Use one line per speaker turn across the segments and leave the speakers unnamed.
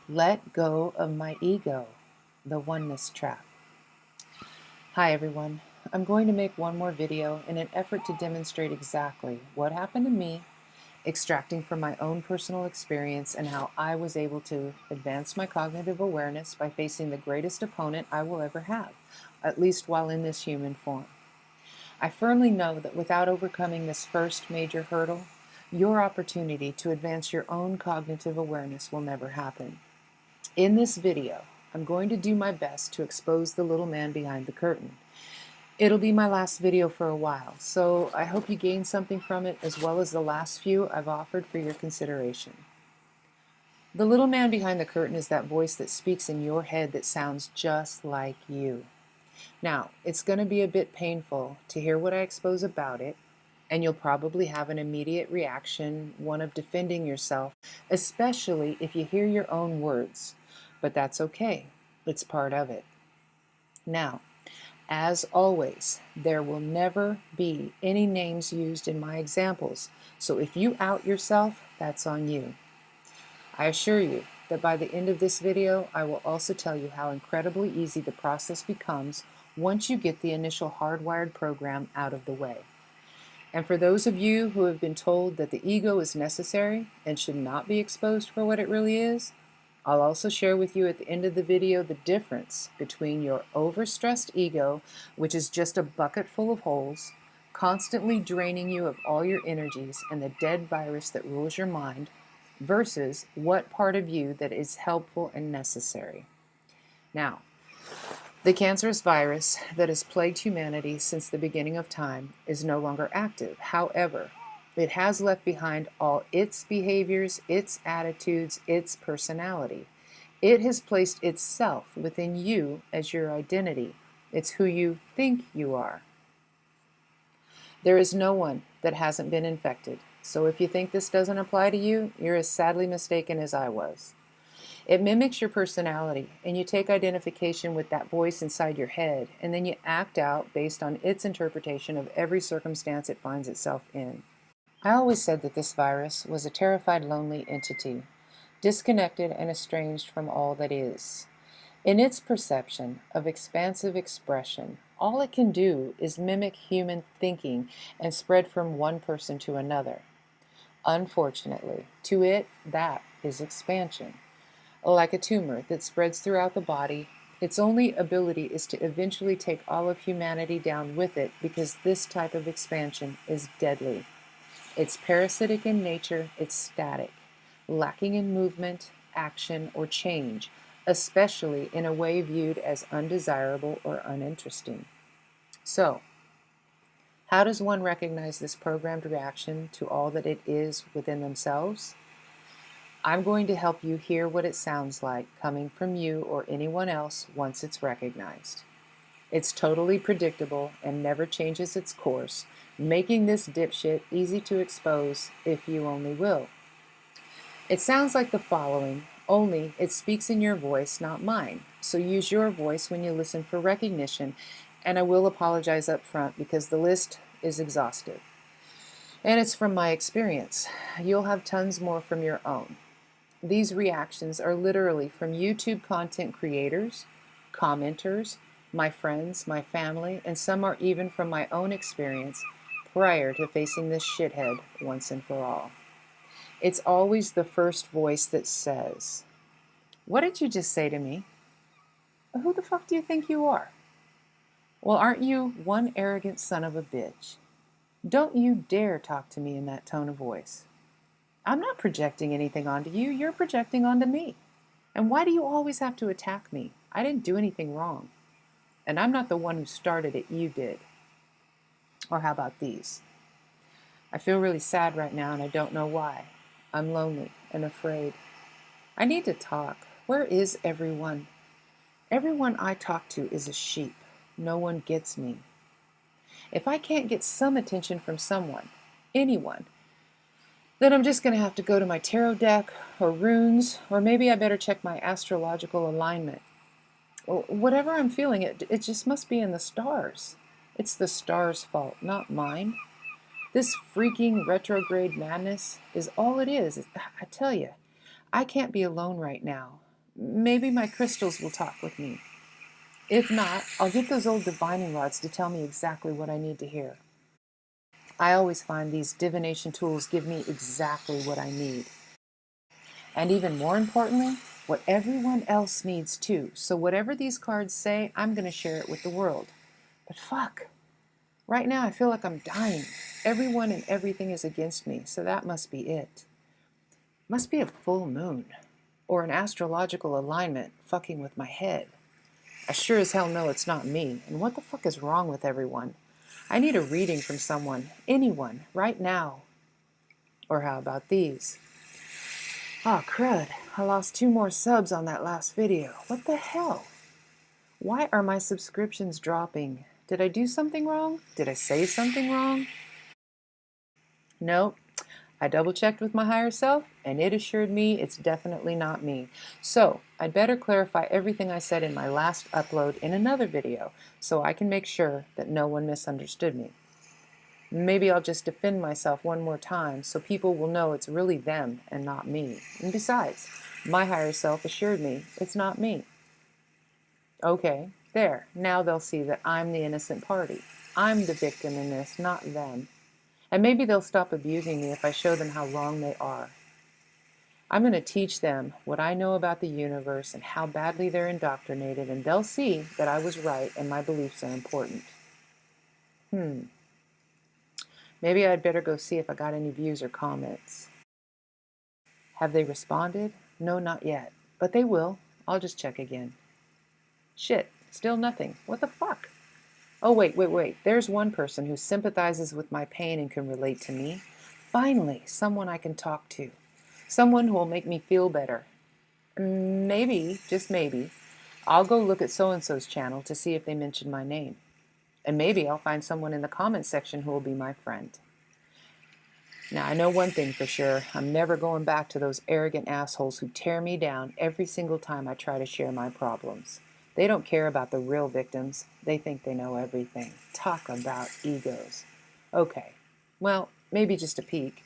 Let go of my ego, the oneness trap. Hi everyone. I'm going to make one more video in an effort to demonstrate exactly what happened to me, extracting from my own personal experience and how I was able to advance my cognitive awareness by facing the greatest opponent I will ever have, at least while in this human form. I firmly know that without overcoming this first major hurdle, your opportunity to advance your own cognitive awareness will never happen. In this video, I'm going to do my best to expose the little man behind the curtain. It'll be my last video for a while, so I hope you gain something from it as well as the last few I've offered for your consideration. The little man behind the curtain is that voice that speaks in your head that sounds just like you. Now, it's going to be a bit painful to hear what I expose about it, and you'll probably have an immediate reaction, one of defending yourself, especially if you hear your own words. But that's okay. It's part of it. Now, as always, there will never be any names used in my examples, so if you out yourself, that's on you. I assure you that by the end of this video, I will also tell you how incredibly easy the process becomes once you get the initial hardwired program out of the way. And for those of you who have been told that the ego is necessary and should not be exposed for what it really is, I'll also share with you at the end of the video the difference between your overstressed ego, which is just a bucket full of holes, constantly draining you of all your energies and the dead virus that rules your mind, versus what part of you that is helpful and necessary. Now, the cancerous virus that has plagued humanity since the beginning of time is no longer active. However, it has left behind all its behaviors, its attitudes, its personality. It has placed itself within you as your identity. It's who you think you are. There is no one that hasn't been infected. So if you think this doesn't apply to you, you're as sadly mistaken as I was. It mimics your personality, and you take identification with that voice inside your head, and then you act out based on its interpretation of every circumstance it finds itself in. I always said that this virus was a terrified, lonely entity, disconnected and estranged from all that is. In its perception of expansive expression, all it can do is mimic human thinking and spread from one person to another. Unfortunately, to it, that is expansion. Like a tumor that spreads throughout the body, its only ability is to eventually take all of humanity down with it because this type of expansion is deadly. It's parasitic in nature, it's static, lacking in movement, action, or change, especially in a way viewed as undesirable or uninteresting. So, how does one recognize this programmed reaction to all that it is within themselves? I'm going to help you hear what it sounds like coming from you or anyone else once it's recognized. It's totally predictable and never changes its course, making this dipshit easy to expose if you only will. It sounds like the following, only it speaks in your voice, not mine. So use your voice when you listen for recognition, and I will apologize up front because the list is exhaustive. And it's from my experience. You'll have tons more from your own. These reactions are literally from YouTube content creators, commenters, my friends, my family, and some are even from my own experience prior to facing this shithead once and for all. It's always the first voice that says, "What did you just say to me? Who the fuck do you think you are? Well, aren't you one arrogant son of a bitch? Don't you dare talk to me in that tone of voice. I'm not projecting anything onto you, you're projecting onto me. And why do you always have to attack me? I didn't do anything wrong. And I'm not the one who started it, you did." Or how about these? "I feel really sad right now and I don't know why. I'm lonely and afraid. I need to talk. Where is everyone? Everyone I talk to is a sheep. No one gets me. If I can't get some attention from someone, anyone, then I'm just going to have to go to my tarot deck or runes, or maybe I better check my astrological alignment. Whatever I'm feeling, it just must be in the stars. It's the stars' fault, not mine. This freaking retrograde madness is all it is. I tell you, I can't be alone right now. Maybe my crystals will talk with me. If not, I'll get those old divining rods to tell me exactly what I need to hear. I always find these divination tools give me exactly what I need. And even more importantly, what everyone else needs too. So whatever these cards say, I'm going to share it with the world. But fuck, right now I feel like I'm dying. Everyone and everything is against me, so that must be it. Must be a full moon, or an astrological alignment fucking with my head. I sure as hell know it's not me, and what the fuck is wrong with everyone? I need a reading from someone, anyone, right now. Or how about these? Oh, crud, I lost 2 more subs on that last video. What the hell? Why are my subscriptions dropping? Did I do something wrong? Did I say something wrong? Nope. I double-checked with my higher self, and it assured me it's definitely not me. So, I'd better clarify everything I said in my last upload in another video, so I can make sure that no one misunderstood me. Maybe I'll just defend myself one more time so people will know it's really them and not me. And besides, my higher self assured me it's not me. Okay, there. Now they'll see that I'm the innocent party. I'm the victim in this, not them. And maybe they'll stop abusing me if I show them how wrong they are. I'm going to teach them what I know about the universe and how badly they're indoctrinated, and they'll see that I was right and my beliefs are important. Maybe I'd better go see if I got any views or comments. Have they responded? No, not yet. But they will. I'll just check again. Shit, still nothing. What the fuck? Oh, wait. There's one person who sympathizes with my pain and can relate to me. Finally, someone I can talk to. Someone who will make me feel better. Maybe, just maybe, I'll go look at so-and-so's channel to see if they mention my name. And maybe I'll find someone in the comment section who will be my friend. Now, I know one thing for sure. I'm never going back to those arrogant assholes who tear me down every single time I try to share my problems. They don't care about the real victims. They think they know everything. Talk about egos. Okay, well, maybe just a peek.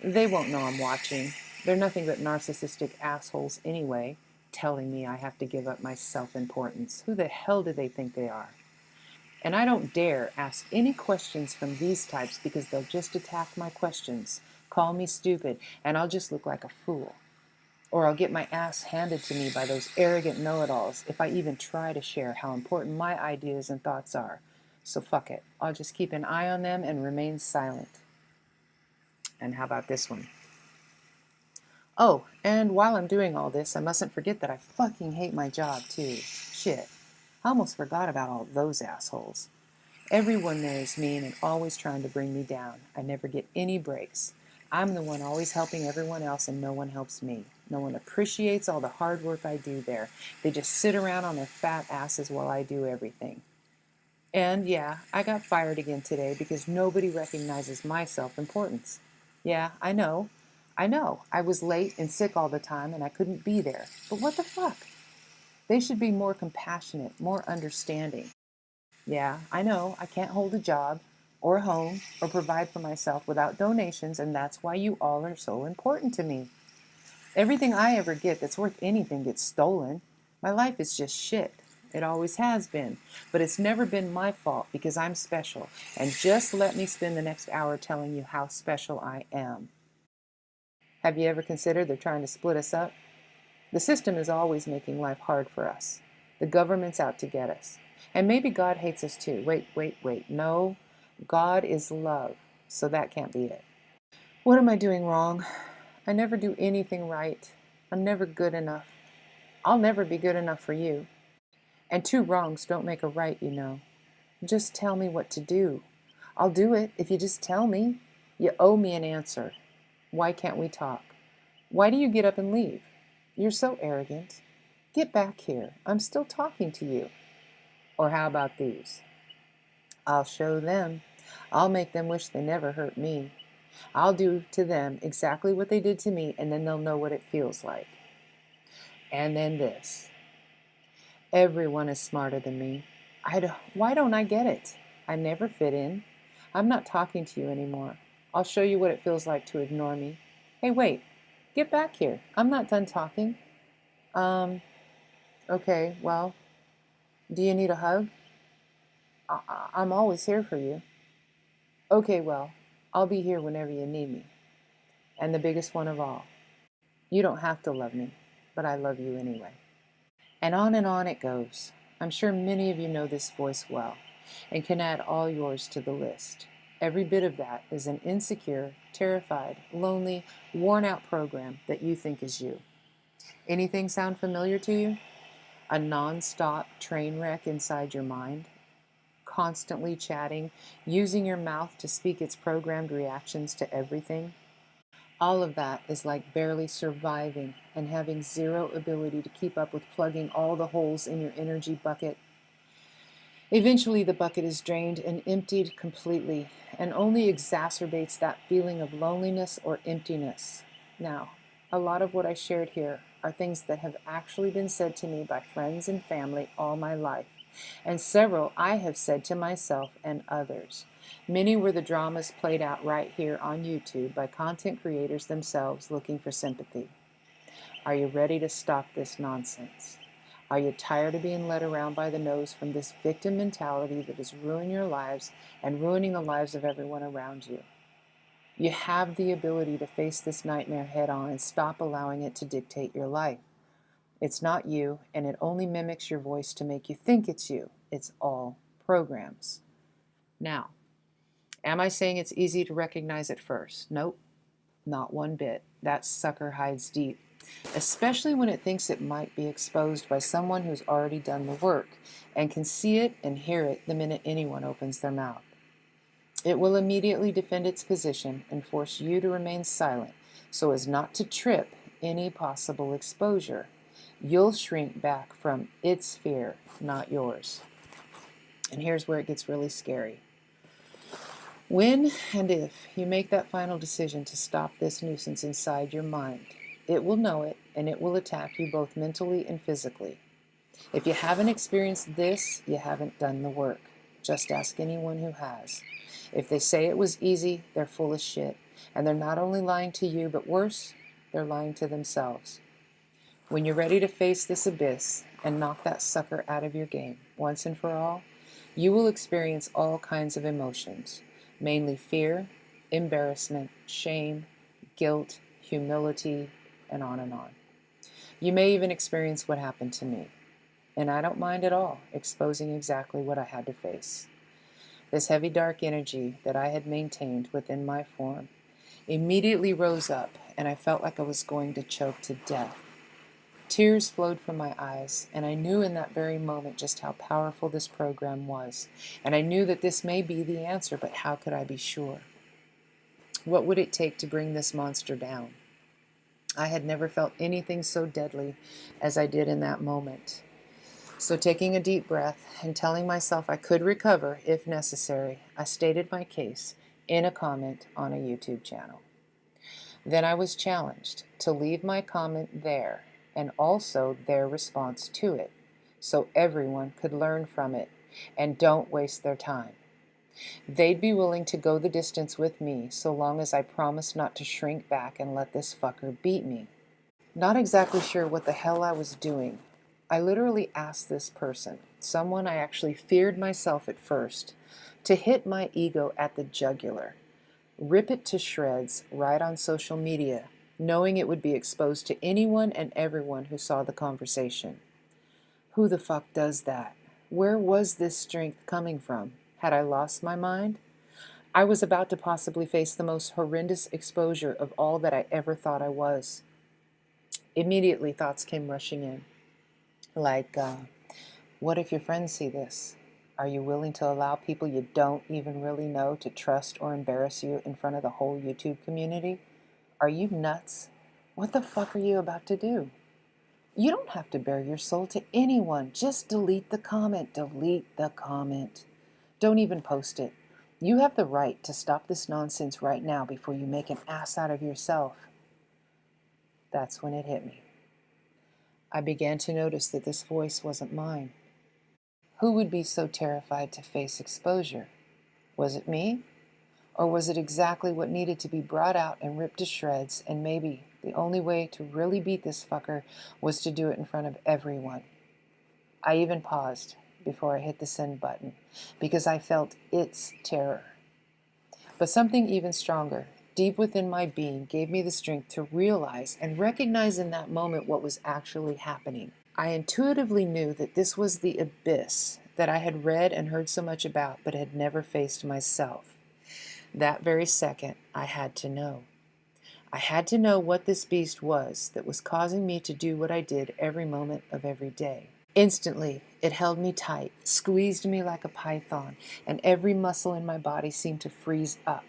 They won't know I'm watching. They're nothing but narcissistic assholes anyway, telling me I have to give up my self-importance. Who the hell do they think they are? And I don't dare ask any questions from these types because they'll just attack my questions, call me stupid, and I'll just look like a fool. Or I'll get my ass handed to me by those arrogant know-it-alls if I even try to share how important my ideas and thoughts are. So fuck it. I'll just keep an eye on them and remain silent. And how about this one? Oh, and while I'm doing all this, I mustn't forget that I fucking hate my job too. Shit. I almost forgot about all those assholes. Everyone there is mean and always trying to bring me down. I never get any breaks. I'm the one always helping everyone else and no one helps me. No one appreciates all the hard work I do there. They just sit around on their fat asses while I do everything. And yeah, I got fired again today because nobody recognizes my self-importance. Yeah, I know. I was late and sick all the time and I couldn't be there. But what the fuck? They should be more compassionate, more understanding. Yeah, I know I can't hold a job or a home or provide for myself without donations, and that's why you all are so important to me. Everything I ever get that's worth anything gets stolen. My life is just shit. It always has been. But it's never been my fault because I'm special. And just let me spend the next hour telling you how special I am. Have you ever considered they're trying to split us up? The system is always making life hard for us. The government's out to get us. And maybe God hates us too. Wait. No, God is love. So that can't be it. What am I doing wrong? I never do anything right. I'm never good enough. I'll never be good enough for you. And 2 wrongs don't make a right, you know. Just tell me what to do. I'll do it if you just tell me. You owe me an answer. Why can't we talk? Why do you get up and leave? You're so arrogant. Get back here. I'm still talking to you. Or how about these? I'll show them. I'll make them wish they never hurt me. I'll do to them exactly what they did to me, and then they'll know what it feels like. And then this. Everyone is smarter than me. Why don't I get it? I never fit in. I'm not talking to you anymore. I'll show you what it feels like to ignore me. Hey, wait. Get back here. I'm not done talking. Okay, well, do you need a hug? I'm always here for you. Okay, well, I'll be here whenever you need me. And the biggest one of all, you don't have to love me, but I love you anyway. And on it goes. I'm sure many of you know this voice well and can add all yours to the list. Every bit of that is an insecure, terrified, lonely, worn out program that you think is you. Anything sound familiar to you? A non-stop train wreck inside your mind? Constantly chatting, using your mouth to speak its programmed reactions to everything? All of that is like barely surviving and having zero ability to keep up with plugging all the holes in your energy bucket. Eventually, the bucket is drained and emptied completely, and only exacerbates that feeling of loneliness or emptiness. Now, a lot of what I shared here are things that have actually been said to me by friends and family all my life, and several I have said to myself and others. Many were the dramas played out right here on YouTube by content creators themselves looking for sympathy. Are you ready to stop this nonsense? Are you tired of being led around by the nose from this victim mentality that is ruining your lives and ruining the lives of everyone around you? You have the ability to face this nightmare head on and stop allowing it to dictate your life. It's not you, and it only mimics your voice to make you think it's you. It's all programs. Now, am I saying it's easy to recognize at first? Nope, not one bit. That sucker hides deep, especially when it thinks it might be exposed by someone who's already done the work and can see it and hear it the minute anyone opens their mouth. It will immediately defend its position and force you to remain silent so as not to trip any possible exposure. You'll shrink back from its fear, not yours. And here's where it gets really scary. When and if you make that final decision to stop this nuisance inside your mind, it will know it and it will attack you both mentally and physically. If you haven't experienced this, you haven't done the work. Just ask anyone who has. If they say it was easy, they're full of shit. And they're not only lying to you, but worse, they're lying to themselves. When you're ready to face this abyss and knock that sucker out of your game once and for all, you will experience all kinds of emotions, mainly fear, embarrassment, shame, guilt, humility, and on and on. You may even experience what happened to me, and I don't mind at all exposing exactly what I had to face. This heavy dark energy that I had maintained within my form immediately rose up, and I felt like I was going to choke to death. Tears flowed from my eyes, and I knew in that very moment just how powerful this program was. And I knew that this may be the answer, but how could I be sure? What would it take to bring this monster down? I had never felt anything so deadly as I did in that moment. So taking a deep breath and telling myself I could recover if necessary, I stated my case in a comment on a YouTube channel. Then I was challenged to leave my comment there and also their response to it, so everyone could learn from it and don't waste their time. They'd be willing to go the distance with me so long as I promised not to shrink back and let this fucker beat me. Not exactly sure what the hell I was doing. I literally asked this person, someone I actually feared myself at first, to hit my ego at the jugular, rip it to shreds right on social media, knowing it would be exposed to anyone and everyone who saw the conversation. Who the fuck does that? Where was this strength coming from? Had I lost my mind? I was about to possibly face the most horrendous exposure of all that I ever thought I was. Immediately, thoughts came rushing in. Like, what if your friends see this? Are you willing to allow people you don't even really know to trust or embarrass you in front of the whole YouTube community? Are you nuts? What the fuck are you about to do? You don't have to bare your soul to anyone. Just delete the comment. Delete the comment. Don't even post it. You have the right to stop this nonsense right now before you make an ass out of yourself. That's when it hit me. I began to notice that this voice wasn't mine. Who would be so terrified to face exposure? Was it me? Or was it exactly what needed to be brought out and ripped to shreds, and maybe the only way to really beat this fucker was to do it in front of everyone? I even paused before I hit the send button because I felt its terror. But something even stronger, deep within my being, gave me the strength to realize and recognize in that moment what was actually happening. I intuitively knew that this was the abyss that I had read and heard so much about but had never faced myself. That very second, I had to know. I had to know what this beast was that was causing me to do what I did every moment of every day. Instantly, it held me tight, squeezed me like a python, and every muscle in my body seemed to freeze up.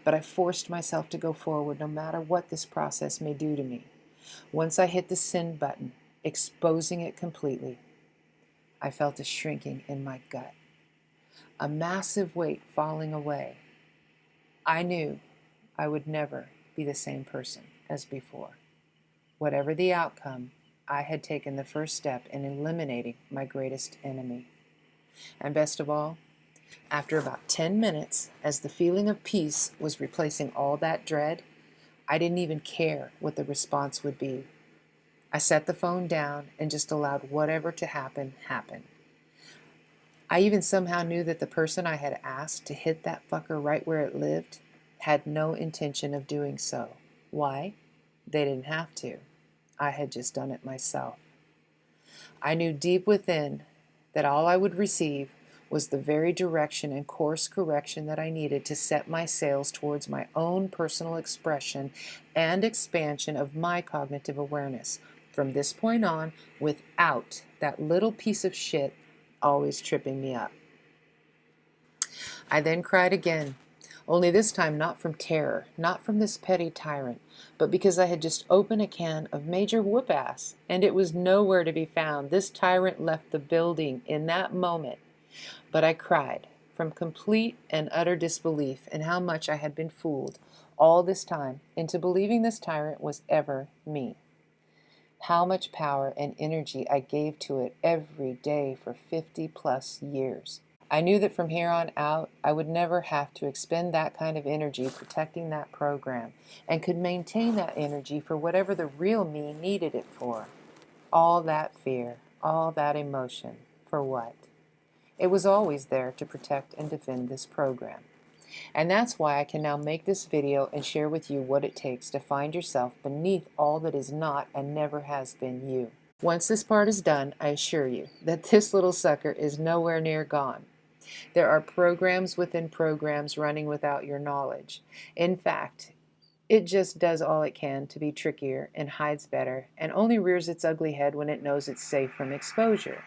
But I forced myself to go forward no matter what this process may do to me. Once I hit the send button, exposing it completely, I felt a shrinking in my gut, a massive weight falling away. I knew I would never be the same person as before. Whatever the outcome, I had taken the first step in eliminating my greatest enemy. And best of all, after about 10 minutes, as the feeling of peace was replacing all that dread, I didn't even care what the response would be. I set the phone down and just allowed whatever to happen, happen. I even somehow knew that the person I had asked to hit that fucker right where it lived had no intention of doing so. Why? They didn't have to. I had just done it myself. I knew deep within that all I would receive was the very direction and course correction that I needed to set my sails towards my own personal expression and expansion of my cognitive awareness from this point on, without that little piece of shit always tripping me up. I then cried again, only this time not from terror, not from this petty tyrant, but because I had just opened a can of major whoop-ass, and it was nowhere to be found. This tyrant left the building in that moment. But I cried from complete and utter disbelief in how much I had been fooled all this time into believing this tyrant was ever me. How much power and energy I gave to it every day for 50+ years. I knew that from here on out, I would never have to expend that kind of energy protecting that program, and could maintain that energy for whatever the real me needed it for. All that fear, all that emotion, for what? It was always there to protect and defend this program. And that's why I can now make this video and share with you what it takes to find yourself beneath all that is not and never has been you. Once this part is done, I assure you that this little sucker is nowhere near gone. There are programs within programs running without your knowledge. In fact, it just does all it can to be trickier and hides better, and only rears its ugly head when it knows it's safe from exposure.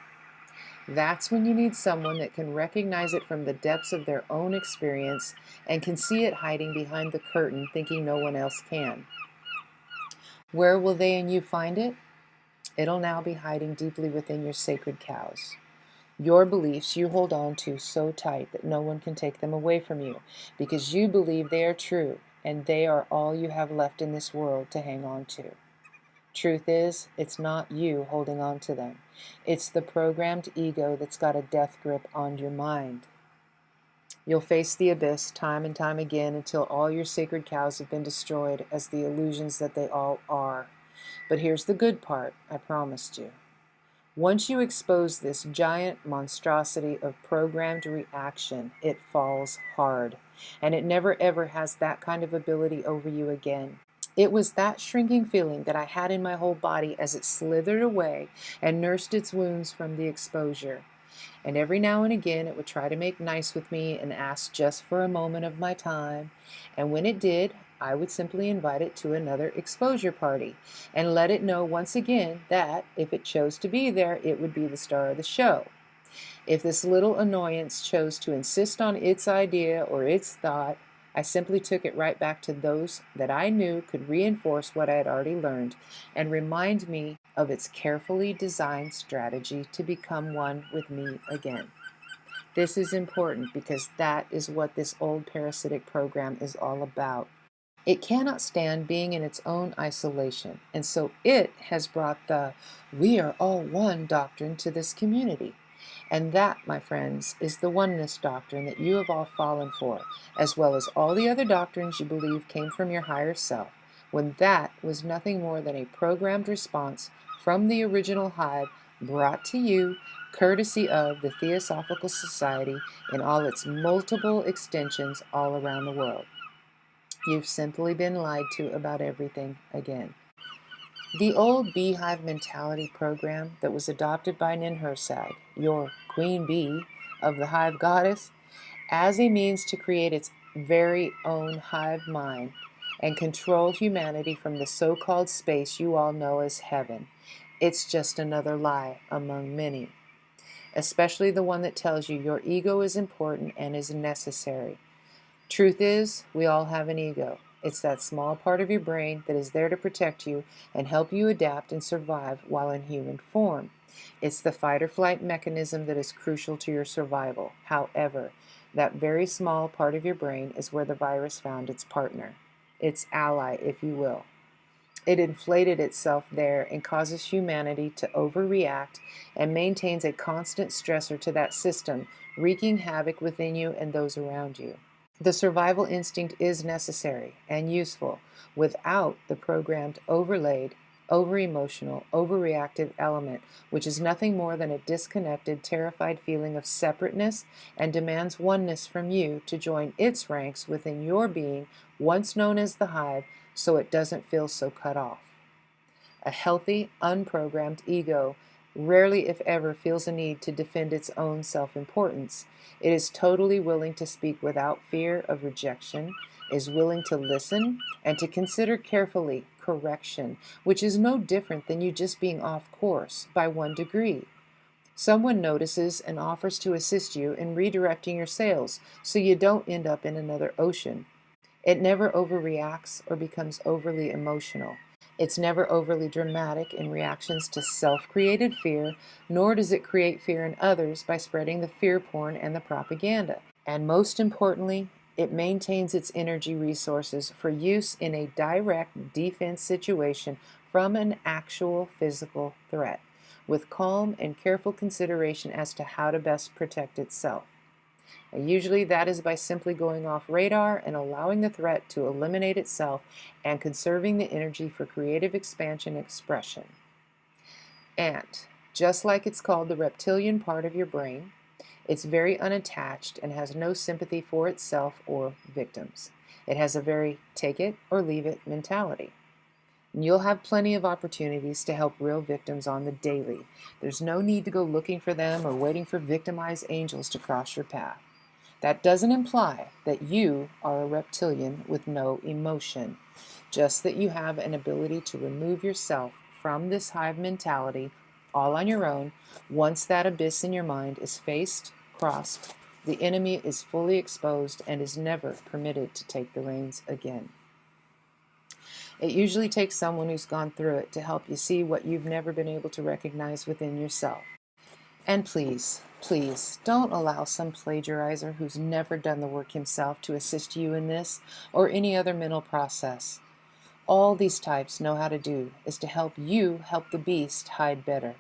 That's when you need someone that can recognize it from the depths of their own experience and can see it hiding behind the curtain thinking no one else can. Where will they and you find it? It'll now be hiding deeply within your sacred cows. Your beliefs you hold on to so tight that no one can take them away from you because you believe they are true and they are all you have left in this world to hang on to. Truth is, it's not you holding on to them. It's the programmed ego that's got a death grip on your mind. You'll face the abyss time and time again until all your sacred cows have been destroyed as the illusions that they all are. But here's the good part, I promised you. Once you expose this giant monstrosity of programmed reaction, it falls hard, and it never ever has that kind of ability over you again. It was that shrinking feeling that I had in my whole body as it slithered away and nursed its wounds from the exposure. And every now and again it would try to make nice with me and ask just for a moment of my time. And when it did, I would simply invite it to another exposure party and let it know once again that if it chose to be there, it would be the star of the show. If this little annoyance chose to insist on its idea or its thought, I simply took it right back to those that I knew could reinforce what I had already learned and remind me of its carefully designed strategy to become one with me again. This is important because that is what this old parasitic program is all about. It cannot stand being in its own isolation, and so it has brought the "we are all one" doctrine to this community. And that, my friends, is the oneness doctrine that you have all fallen for, as well as all the other doctrines you believe came from your higher self, when that was nothing more than a programmed response from the original hive brought to you courtesy of the Theosophical Society in all its multiple extensions all around the world. You've simply been lied to about everything again. The old beehive mentality program that was adopted by Ninhursag, your queen bee of the hive goddess, as a means to create its very own hive mind and control humanity from the so-called space you all know as heaven. It's just another lie among many, especially the one that tells you your ego is important and is necessary. Truth is, we all have an ego. It's that small part of your brain that is there to protect you and help you adapt and survive while in human form. It's the fight or flight mechanism that is crucial to your survival. However, that very small part of your brain is where the virus found its partner, its ally, if you will. It inflated itself there and causes humanity to overreact and maintains a constant stressor to that system, wreaking havoc within you and those around you. The survival instinct is necessary and useful without the programmed, overlaid, over-emotional, overreactive element, which is nothing more than a disconnected, terrified feeling of separateness and demands oneness from you to join its ranks within your being, once known as the hive, so it doesn't feel so cut off. A healthy, unprogrammed ego rarely, if ever, feels a need to defend its own self-importance. It is totally willing to speak without fear of rejection, is willing to listen, and to consider carefully correction, which is no different than you just being off course by 1 degree. Someone notices and offers to assist you in redirecting your sails so you don't end up in another ocean. It never overreacts or becomes overly emotional. It's never overly dramatic in reactions to self-created fear, nor does it create fear in others by spreading the fear porn and the propaganda. And most importantly, it maintains its energy resources for use in a direct defense situation from an actual physical threat, with calm and careful consideration as to how to best protect itself. And usually that is by simply going off radar and allowing the threat to eliminate itself and conserving the energy for creative expansion and expression. And just like it's called the reptilian part of your brain, it's very unattached and has no sympathy for itself or victims. It has a very take it or leave it mentality. And you'll have plenty of opportunities to help real victims on the daily. There's no need to go looking for them or waiting for victimized angels to cross your path. That doesn't imply that you are a reptilian with no emotion, just that you have an ability to remove yourself from this hive mentality all on your own. Once that abyss in your mind is faced, crossed, the enemy is fully exposed and is never permitted to take the reins again. It usually takes someone who's gone through it to help you see what you've never been able to recognize within yourself. And please, please, don't allow some plagiarizer who's never done the work himself to assist you in this or any other mental process. All these types know how to do is to help you help the beast hide better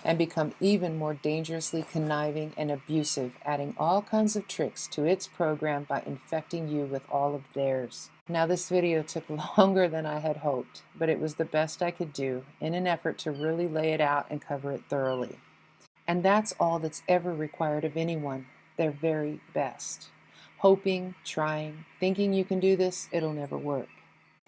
and become even more dangerously conniving and abusive, adding all kinds of tricks to its program by infecting you with all of theirs. Now, this video took longer than I had hoped, but it was the best I could do in an effort to really lay it out and cover it thoroughly. And that's all that's ever required of anyone, their very best. Hoping, trying, thinking you can do this, it'll never work.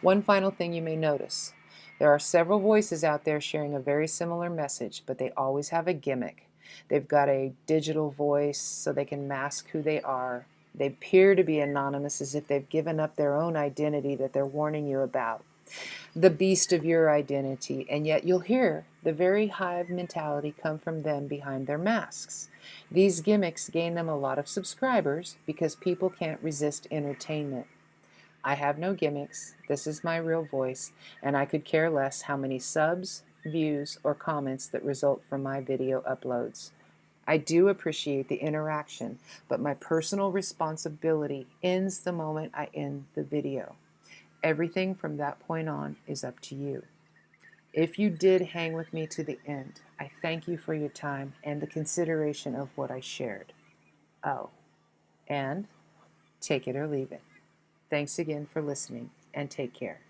One final thing you may notice. There are several voices out there sharing a very similar message, but they always have a gimmick. They've got a digital voice so they can mask who they are. They appear to be anonymous as if they've given up their own identity that they're warning you about. The beast of your identity, and yet you'll hear the very hive mentality come from them behind their masks. These gimmicks gain them a lot of subscribers because people can't resist entertainment. I have no gimmicks, this is my real voice, and I could care less how many subs, views, or comments that result from my video uploads. I do appreciate the interaction, but my personal responsibility ends the moment I end the video. Everything from that point on is up to you. If you did hang with me to the end, I thank you for your time and the consideration of what I shared. Oh, and take it or leave it. Thanks again for listening, and take care.